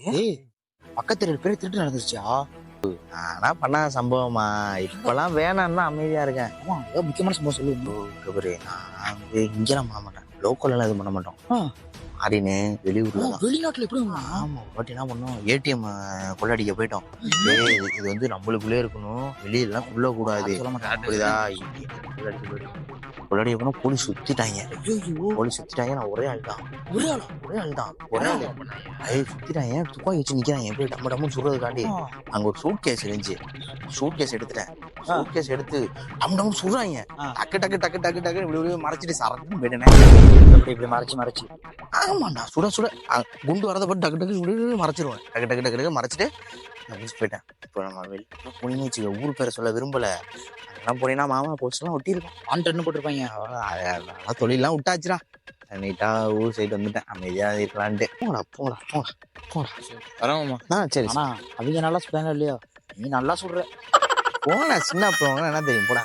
ஏய் பக்கத்து 2 பேர் திருட்டு நடந்துருச்சா? ஆனா பண்ண சம்பவமா இப்பெல்லாம் வேணாம்னா அமைதியா இருக்கேன். ஆமா ஏதோ முக்கியமான சம்பவம் சொல்லு. கபரு நான் வந்து இங்கெல்லாம் பண்ண மாட்டேன், லோக்கல்லாம் எதுவும் பண்ண மாட்டோம். ஆடினு வெளியூர்ல தான். வெளிநாட்டுல எப்படி ஆமா ஒரு வாட்டி என்ன பண்ணோம், ஏடிஎம் கொள்ளடிக்க போயிட்டோம். டேய் இது வந்து நம்மளுக்குள்ளே இருக்கணும், வெளியெல்லாம் கொள்ள கூடாது. சொல்ல மாட்டேன். புரியுதா? கொள்ளடிக்க போனா போலீஸ் சுத்திட்டாங்க. போலீஸ் சுத்திட்டாங்க. நான் ஒரே ஆள் தான். ஒரே ஆள் தான். சுத்திட்டாங்க. துப்பாக்கி வச்சு நிக்கிறாங்க. எப்படி டம்ம டம்னு சொல்றதுக்காண்டி அங்க ஒரு சூட் கேஸ் இருந்துச்சு. சூட் கேஸ் எடுத்துட்டேன். சூட் கேஸ் எடுத்து டம் டம் சுடுறாங்க. டக்கு டக்கு டக்கு டக்கு டக்கு இப்படி மறைச்சிட்டு சரக்குன்னு போயிட்டேன். இப்படி மறைச்சு ஆமாண்டா சுட சுட குண்டு வரதை போட்டு டக்கு டக்கு இப்படி மறைச்சிருவேன். டக்கு டக்கு டக்கு டக்கு மறைச்சிட்டு நான் போயிட்டேன். இப்போ நம்ம வெளியே போனீங்கன்னு வச்சுக்க, ஊர் பேரை சொல்ல விரும்பல. அதெல்லாம் போனீங்கன்னா மாமா போஸ்ட்லாம் ஒட்டியிருக்கோம். ஆன்டர்னு போட்டிருப்பாங்க. அதெல்லாம் தொழிலாம் விட்டாச்சுடா. நீட்டா ஊர் சைடு வந்துட்டேன், அமைதியா இருக்கலான்ட்டு. போங்கடா. வரமா சரி. ஆனா அவங்க நல்லா சொல்றாங்க இல்லையா? நீ நல்லா சொல்ற. போங்கடா, சின்ன போங்க என்ன தெரியும் போடா.